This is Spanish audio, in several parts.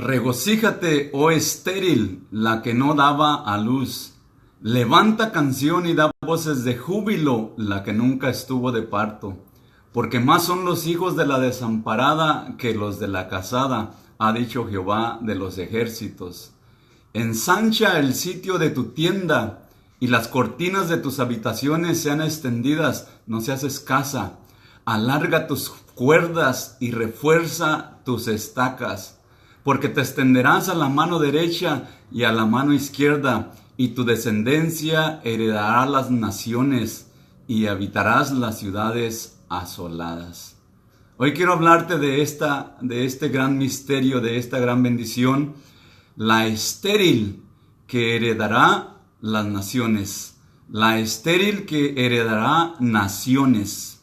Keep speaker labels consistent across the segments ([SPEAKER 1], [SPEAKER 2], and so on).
[SPEAKER 1] Regocíjate, oh estéril, la que no daba a luz. Levanta canción y da voces de júbilo, la que nunca estuvo de parto. Porque más son los hijos de la desamparada que los de la casada, ha dicho Jehová de los ejércitos. Ensancha el sitio de tu tienda, y las cortinas de tus habitaciones sean extendidas, no seas escasa. Alarga tus cuerdas y refuerza tus estacas. Porque te extenderás a la mano derecha y a la mano izquierda, y tu descendencia heredará las naciones, y habitarás las ciudades asoladas. Hoy quiero hablarte de este gran misterio, de esta gran bendición, la estéril que heredará las naciones. La estéril que heredará naciones.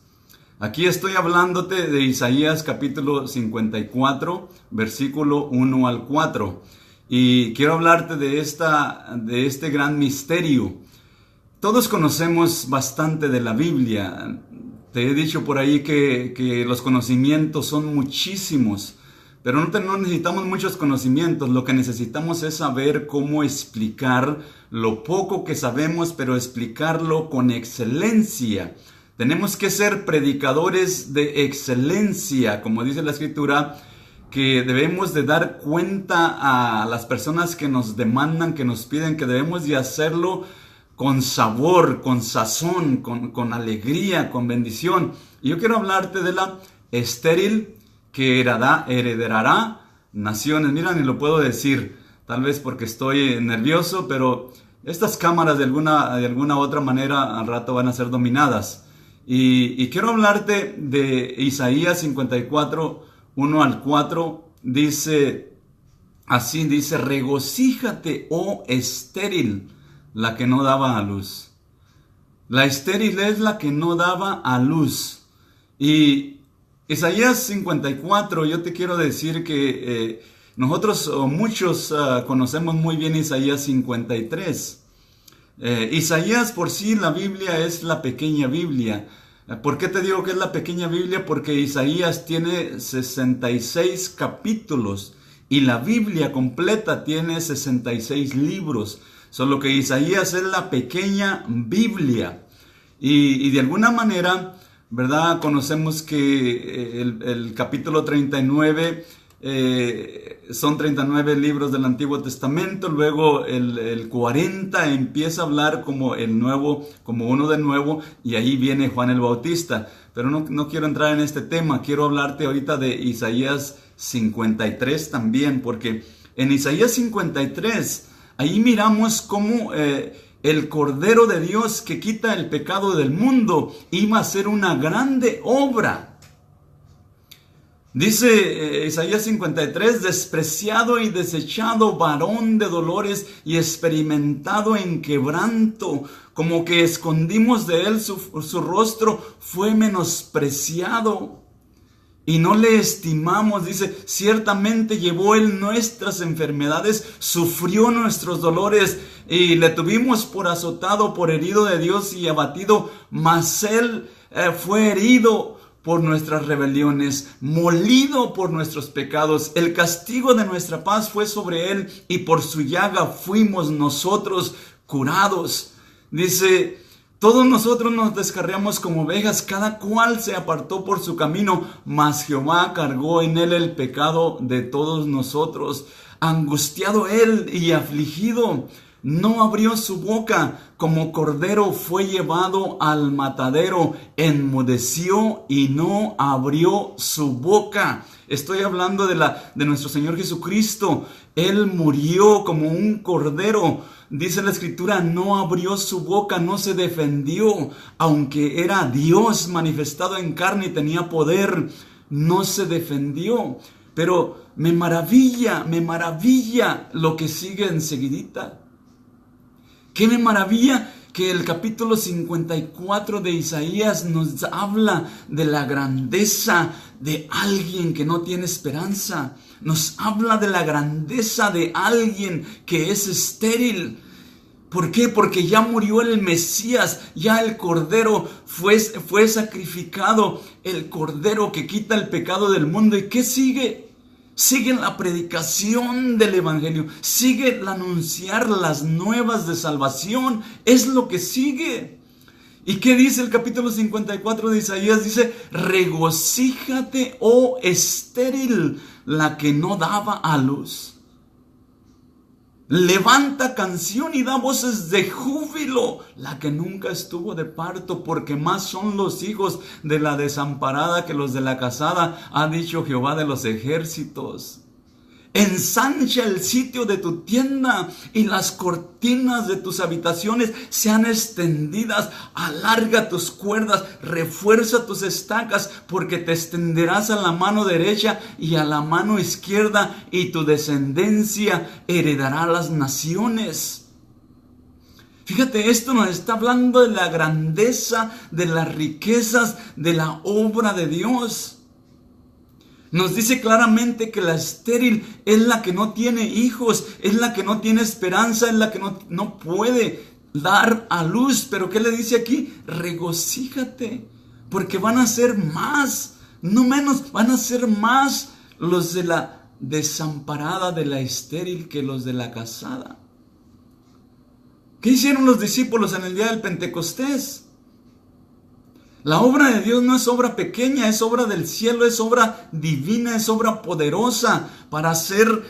[SPEAKER 1] Aquí estoy hablándote de Isaías capítulo 54, versículo 1 al 4. Y quiero hablarte de este gran misterio. Todos conocemos bastante de la Biblia. Te he dicho por ahí que los conocimientos son muchísimos. Pero no necesitamos muchos conocimientos. Lo que necesitamos es saber cómo explicar lo poco que sabemos, pero explicarlo con excelencia. Tenemos que ser predicadores de excelencia, como dice la Escritura, que debemos de dar cuenta a las personas que nos demandan, que nos piden, que debemos de hacerlo con sabor, con sazón, con alegría, con bendición. Y yo quiero hablarte de la estéril que heredará naciones. Mira, ni lo puedo decir, tal vez porque estoy nervioso, pero estas cámaras de alguna otra manera al rato van a ser dominadas. Y quiero hablarte de Isaías 54, 1 al 4, dice, regocíjate, oh estéril, la que no daba a luz. La estéril es la que no daba a luz. Y Isaías 54, yo te quiero decir que nosotros o muchos conocemos muy bien Isaías 53. Isaías por sí, la Biblia es la pequeña Biblia. ¿Por qué te digo que es la pequeña Biblia? Porque Isaías tiene 66 capítulos y la Biblia completa tiene 66 libros. Solo que Isaías es la pequeña Biblia. Y de alguna manera, ¿verdad? Conocemos que el capítulo 39... son 39 libros del Antiguo Testamento. Luego el 40 empieza a hablar como uno de nuevo, y ahí viene Juan el Bautista. Pero no quiero entrar en este tema. Quiero hablarte ahorita de Isaías 53 también, porque en Isaías 53 ahí miramos cómo el Cordero de Dios que quita el pecado del mundo iba a hacer una grande obra. Dice Isaías 53, despreciado y desechado, varón de dolores y experimentado en quebranto, como que escondimos de él su rostro, fue menospreciado y no le estimamos. Dice, ciertamente llevó él nuestras enfermedades, sufrió nuestros dolores y le tuvimos por azotado, por herido de Dios y abatido, mas él fue herido por nuestras rebeliones, molido por nuestros pecados. El castigo de nuestra paz fue sobre él, y por su llaga fuimos nosotros curados. Dice, todos nosotros nos descarriamos como ovejas, cada cual se apartó por su camino, mas Jehová cargó en él el pecado de todos nosotros. Angustiado él y afligido, no abrió su boca, como cordero fue llevado al matadero, enmudeció y no abrió su boca. Estoy hablando de nuestro Señor Jesucristo. Él murió como un cordero. Dice la Escritura, no abrió su boca, no se defendió. Aunque era Dios manifestado en carne y tenía poder, no se defendió. Pero me maravilla lo que sigue enseguidita. ¡Qué me maravilla! Que el capítulo 54 de Isaías nos habla de la grandeza de alguien que no tiene esperanza. Nos habla de la grandeza de alguien que es estéril. ¿Por qué? Porque ya murió el Mesías, ya el Cordero fue sacrificado, el Cordero que quita el pecado del mundo. ¿Y qué sigue? Sigue la predicación del Evangelio. Sigue el anunciar las nuevas de salvación. Es lo que sigue. ¿Y qué dice el capítulo 54 de Isaías? Dice, regocíjate, oh estéril, la que no daba a luz. Levanta canción y da voces de júbilo, la que nunca estuvo de parto, porque más son los hijos de la desamparada que los de la casada, ha dicho Jehová de los ejércitos. Ensancha el sitio de tu tienda y las cortinas de tus habitaciones sean extendidas. Alarga tus cuerdas, refuerza tus estacas, porque te extenderás a la mano derecha y a la mano izquierda, y tu descendencia heredará las naciones. Fíjate, esto nos está hablando de la grandeza, de las riquezas, de la obra de Dios. Nos dice claramente que la estéril es la que no tiene hijos, es la que no tiene esperanza, es la que no puede dar a luz. Pero ¿qué le dice aquí? Regocíjate, porque van a ser más, no menos, van a ser más los de la desamparada, de la estéril, que los de la casada. ¿Qué hicieron los discípulos en el día del Pentecostés? La obra de Dios no es obra pequeña, es obra del cielo, es obra divina, es obra poderosa para hacer,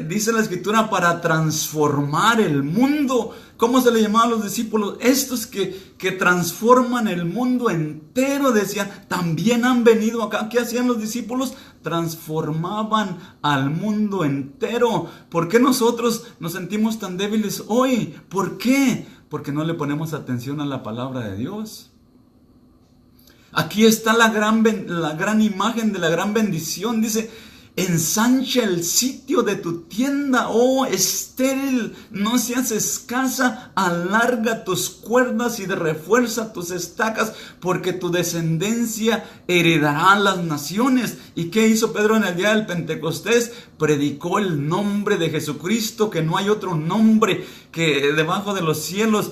[SPEAKER 1] dice la Escritura, para transformar el mundo. ¿Cómo se le llamaba a los discípulos? Estos que transforman el mundo entero, decía, también han venido acá. ¿Qué hacían los discípulos? Transformaban al mundo entero. ¿Por qué nosotros nos sentimos tan débiles hoy? ¿Por qué? Porque no le ponemos atención a la palabra de Dios. Aquí está la gran imagen de la gran bendición. Dice, ensancha el sitio de tu tienda, oh estéril, no seas escasa, alarga tus cuerdas y refuerza tus estacas, porque tu descendencia heredará las naciones. ¿Y qué hizo Pedro en el día del Pentecostés? Predicó el nombre de Jesucristo, que no hay otro nombre que debajo de los cielos.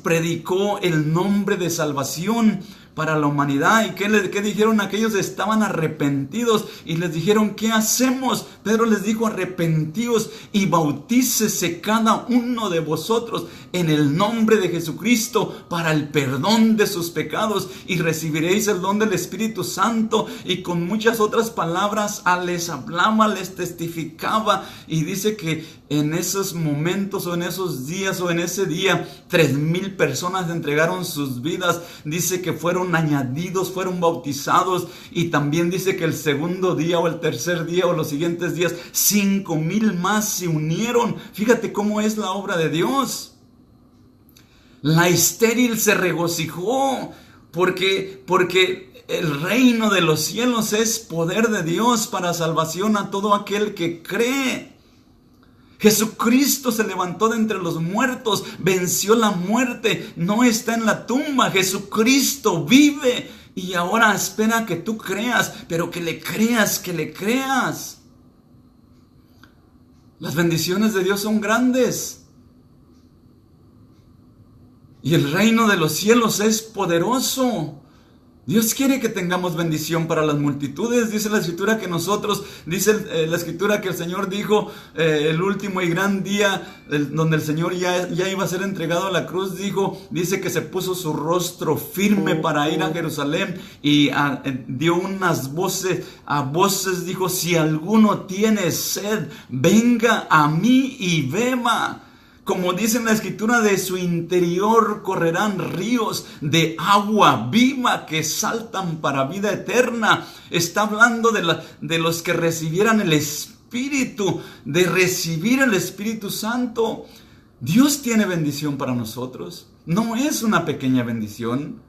[SPEAKER 1] Predicó el nombre de salvación para la humanidad. ¿Y qué dijeron aquellos? Estaban arrepentidos y les dijeron, ¿qué hacemos? Pedro les dijo, arrepentíos y bautícese cada uno de vosotros en el nombre de Jesucristo para el perdón de sus pecados, y recibiréis el don del Espíritu Santo. Y con muchas otras palabras les hablaba, les testificaba, y dice que en esos momentos o en esos días o en ese día 3,000 personas entregaron sus vidas. Dice que fueron añadidos, fueron bautizados, y también dice que el segundo día o el tercer día o los siguientes días 5,000 más se unieron. Fíjate cómo es la obra de Dios. La estéril se regocijó porque el reino de los cielos es poder de Dios para salvación a todo aquel que cree. Jesucristo se levantó de entre los muertos, venció la muerte, no está en la tumba. Jesucristo vive y ahora espera que tú creas, pero que le creas, que le creas. Las bendiciones de Dios son grandes. Y el reino de los cielos es poderoso. Dios quiere que tengamos bendición para las multitudes. Dice la Escritura que nosotros, dice la Escritura que el Señor dijo, el último y gran día, donde el Señor ya iba a ser entregado a la cruz, dice que se puso su rostro firme para ir a Jerusalén, y dio unas voces, dijo, si alguno tiene sed, venga a mí y beba. Como dice en la Escritura, de su interior correrán ríos de agua viva que saltan para vida eterna. Está hablando de los que recibieran el Espíritu, de recibir el Espíritu Santo. Dios tiene bendición para nosotros. No es una pequeña bendición.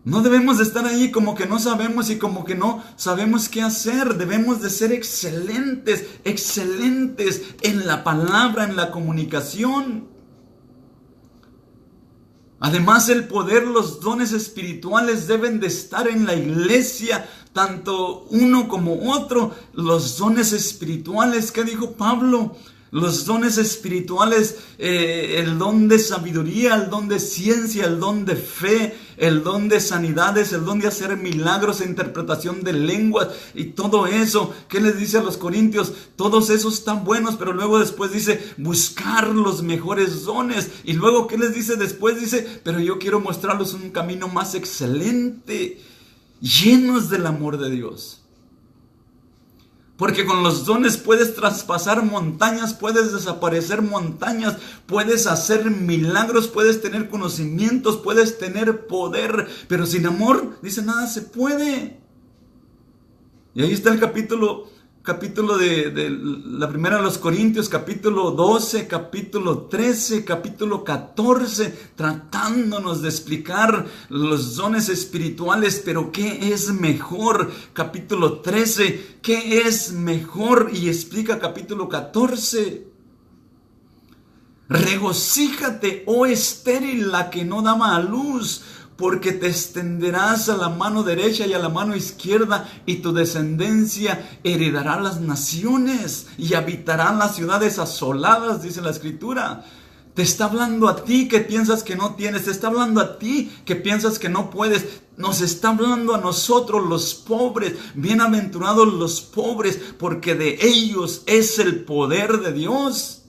[SPEAKER 1] No debemos de estar ahí como que no sabemos y como que no sabemos qué hacer. Debemos de ser excelentes en la palabra, en la comunicación. Además, el poder, los dones espirituales deben de estar en la iglesia, tanto uno como otro. Los dones espirituales, ¿qué dijo Pablo? Los dones espirituales, el don de sabiduría, el don de ciencia, el don de fe, el don de sanidades, el don de hacer milagros, interpretación de lenguas y todo eso. ¿Qué les dice a los corintios? Todos esos están buenos, pero luego después dice buscar los mejores dones. Y luego, ¿qué les dice después? Dice, pero yo quiero mostrarles un camino más excelente, llenos del amor de Dios. Porque con los dones puedes traspasar montañas, puedes desaparecer montañas, puedes hacer milagros, puedes tener conocimientos, puedes tener poder. Pero sin amor, dice, nada se puede. Y ahí está el capítulo de la primera de los Corintios, capítulo 12, capítulo 13, capítulo 14, tratándonos de explicar los dones espirituales. Pero ¿qué es mejor? Capítulo 13, ¿qué es mejor? Y explica capítulo 14. Regocíjate, oh estéril, la que no daba a luz, porque te extenderás a la mano derecha y a la mano izquierda, y tu descendencia heredará las naciones y habitarán las ciudades asoladas, dice la Escritura. Te está hablando a ti que piensas que no tienes, te está hablando a ti que piensas que no puedes, nos está hablando a nosotros los pobres. Bienaventurados los pobres, porque de ellos es el poder de Dios.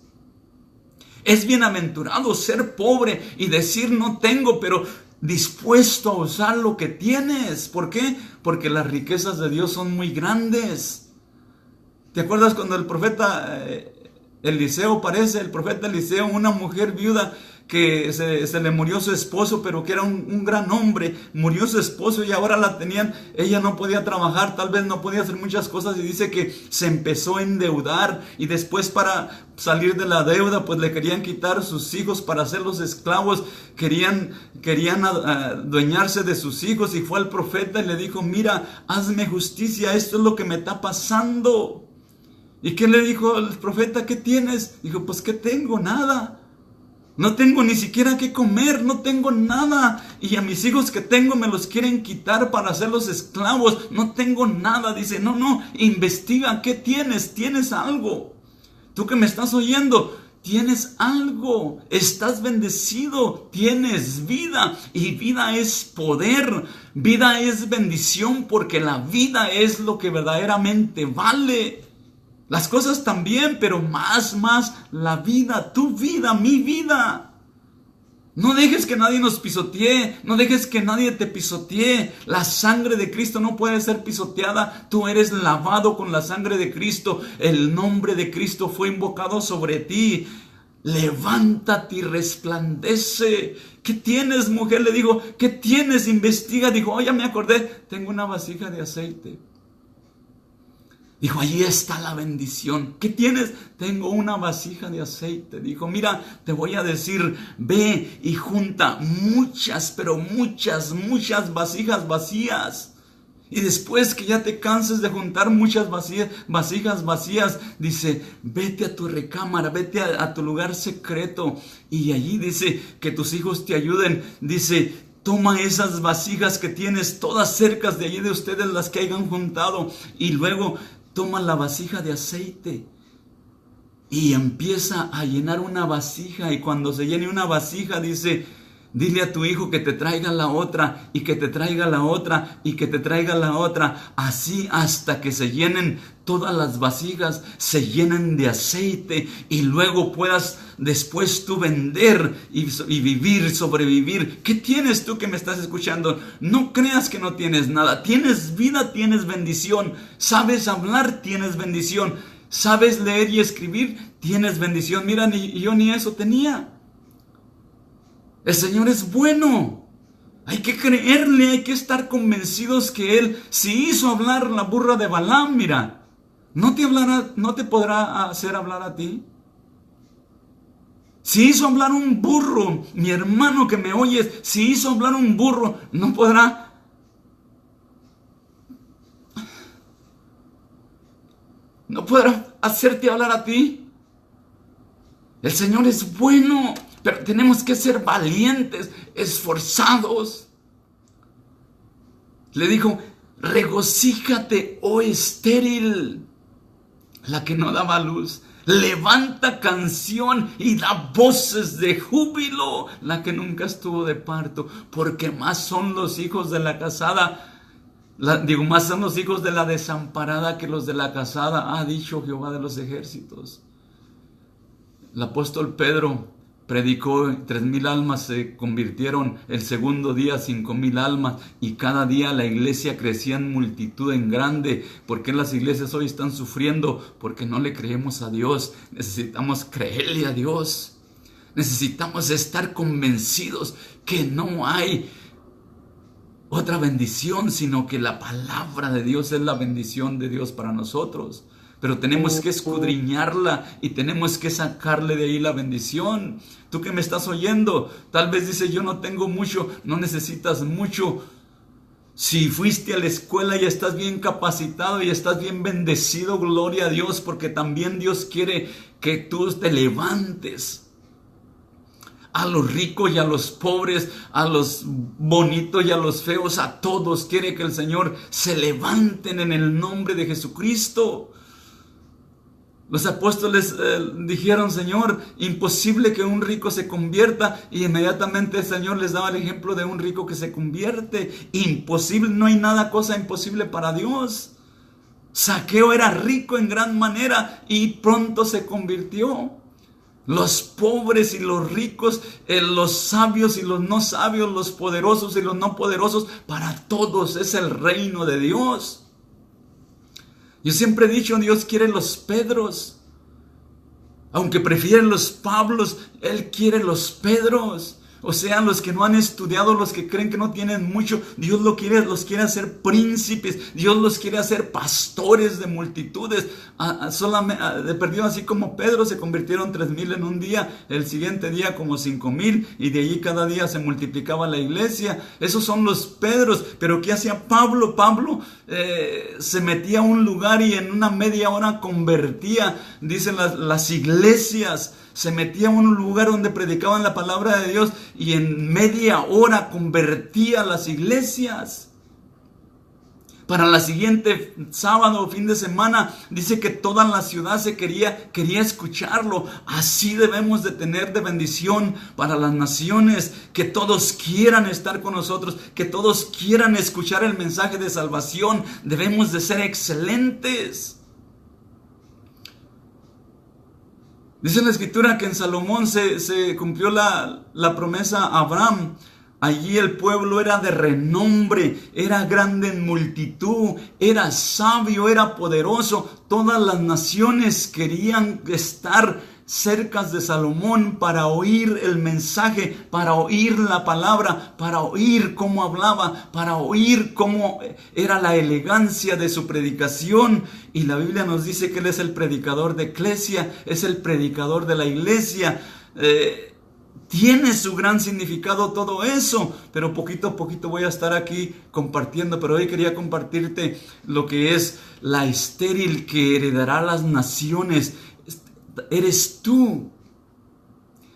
[SPEAKER 1] Es bienaventurado ser pobre y decir no tengo, pero dispuesto a usar lo que tienes. ¿Por qué? Porque las riquezas de Dios son muy grandes. ¿Te acuerdas cuando el profeta Eliseo, el profeta Eliseo, una mujer viuda que se le murió su esposo, pero que era un gran hombre, murió su esposo y ahora la tenían, ella no podía trabajar, tal vez no podía hacer muchas cosas, y dice que se empezó a endeudar, y después para salir de la deuda pues le querían quitar sus hijos para hacerlos esclavos, querían adueñarse de sus hijos, y fue al profeta y le dijo, mira, hazme justicia, esto es lo que me está pasando. ¿Y qué le dijo el profeta? ¿Qué tienes? Dijo, pues ¿qué tengo? Nada. No tengo ni siquiera qué comer, no tengo nada. Y a mis hijos que tengo me los quieren quitar para hacerlos esclavos. No tengo nada. Dice, no, investiga, ¿qué tienes? ¿Tienes algo? Tú que me estás oyendo, tienes algo. Estás bendecido, tienes vida. Y vida es poder, vida es bendición, porque la vida es lo que verdaderamente vale. Las cosas también, pero más la vida, tu vida, mi vida. No dejes que nadie nos pisotee, no dejes que nadie te pisotee. La sangre de Cristo no puede ser pisoteada. Tú eres lavado con la sangre de Cristo. El nombre de Cristo fue invocado sobre ti. Levántate y resplandece. ¿Qué tienes, mujer? Le dijo, ¿qué tienes? Investiga. Dijo, oh, ya me acordé, tengo una vasija de aceite. Dijo, ahí está la bendición. ¿Qué tienes? Tengo una vasija de aceite. Dijo, mira, te voy a decir, ve y junta muchas, pero muchas vasijas vacías. Y después que ya te canses de juntar muchas vasijas vacías, dice, vete a tu recámara, vete a tu lugar secreto. Y allí dice que tus hijos te ayuden. Dice, toma esas vasijas que tienes todas cerca de allí de ustedes, las que hayan juntado. Y luego toma la vasija de aceite y empieza a llenar una vasija. Y cuando se llene una vasija, dice, dile a tu hijo que te traiga la otra, y que te traiga la otra, y que te traiga la otra. Así hasta que se llenen todas las vasijas, se llenen de aceite, y luego puedas después tú vender y vivir, sobrevivir. ¿Qué tienes tú que me estás escuchando? No creas que no tienes nada. Tienes vida, tienes bendición. Sabes hablar, tienes bendición. Sabes leer y escribir, tienes bendición. Mira, yo ni eso tenía. El Señor es bueno. Hay que creerle, hay que estar convencidos que Él, si hizo hablar la burra de Balaam, mira, ¿no te podrá hacer hablar a ti? Si hizo hablar un burro, mi hermano que me oyes, si hizo hablar un burro, ¿no podrá hacerte hablar a ti? El Señor es bueno, pero tenemos que ser valientes, esforzados. Le dijo, regocíjate, oh estéril, la que no daba luz, Levanta canción y da voces de júbilo la que nunca estuvo de parto, porque más son los hijos de la casada. Más son los hijos de la desamparada que los de la casada, ha dicho Jehová de los ejércitos. El apóstol Pedro predicó, 3,000 almas se convirtieron, el segundo día 5,000 almas, y cada día la iglesia crecía en multitud, en grande. ¿Por qué las iglesias hoy están sufriendo? Porque no le creemos a Dios. Necesitamos creerle a Dios. Necesitamos estar convencidos que no hay otra bendición, sino que la palabra de Dios es la bendición de Dios para nosotros. Pero tenemos que escudriñarla y tenemos que sacarle de ahí la bendición. Tú que me estás oyendo, tal vez dices, yo no tengo mucho. No necesitas mucho. Si fuiste a la escuela y estás bien capacitado y estás bien bendecido, gloria a Dios, porque también Dios quiere que tú te levantes. A los ricos y a los pobres, a los bonitos y a los feos, a todos quiere que el Señor se levanten en el nombre de Jesucristo. Los apóstoles dijeron, Señor, imposible que un rico se convierta, y inmediatamente el Señor les daba el ejemplo de un rico que se convierte. Imposible, no hay nada cosa imposible para Dios. Zaqueo era rico en gran manera y pronto se convirtió. Los pobres y los ricos, los sabios y los no sabios, los poderosos y los no poderosos, para todos es el reino de Dios. Yo siempre he dicho, Dios quiere los Pedros. Aunque prefieren los Pablos, Él quiere los Pedros. O sea, los que no han estudiado, los que creen que no tienen mucho, Dios los quiere hacer príncipes, Dios los quiere hacer pastores de multitudes. De perdido, así como Pedro, se convirtieron 3,000 en un día, el siguiente día como 5,000, y de allí cada día se multiplicaba la iglesia. Esos son los Pedros. Pero ¿qué hacía Pablo? Pablo se metía a un lugar y en una media hora convertía, dicen las iglesias. Se metía a un lugar donde predicaban la palabra de Dios y en media hora convertía las iglesias. Para la siguiente sábado o fin de semana, dice que toda la ciudad quería escucharlo. Así debemos de tener de bendición para las naciones, que todos quieran estar con nosotros, que todos quieran escuchar el mensaje de salvación. Debemos de ser excelentes. Dice la Escritura que en Salomón se cumplió la promesa a Abraham. Allí el pueblo era de renombre, era grande en multitud, era sabio, era poderoso. Todas las naciones querían estar cerca de Salomón para oír el mensaje, para oír la palabra, para oír cómo hablaba, para oír cómo era la elegancia de su predicación. Y la Biblia nos dice que Él es el predicador de Eclesia, es el predicador de la iglesia. Tiene su gran significado todo eso, pero poquito a poquito voy a estar aquí compartiendo. Pero hoy quería compartirte lo que es la estéril que heredará las naciones. Eres tú,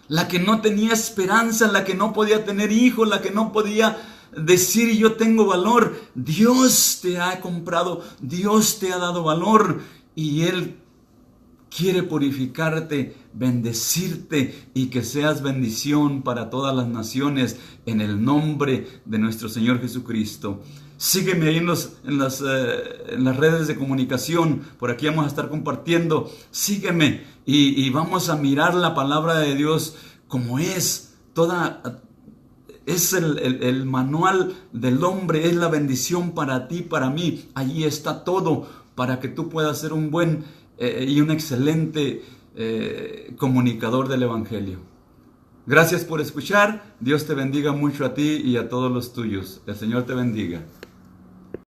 [SPEAKER 1] la que no tenía esperanza, la que no podía tener hijos, la que no podía decir yo tengo valor. Dios te ha comprado, Dios te ha dado valor, y Él quiere purificarte, bendecirte y que seas bendición para todas las naciones en el nombre de nuestro Señor Jesucristo. Sígueme ahí en las redes de comunicación. Por aquí vamos a estar compartiendo. Sígueme y vamos a mirar la palabra de Dios como es. Es el manual del hombre, es la bendición para ti, para mí. Allí está todo para que tú puedas ser un buen y un excelente comunicador del Evangelio. Gracias por escuchar. Dios te bendiga mucho a ti y a todos los tuyos. El Señor te bendiga.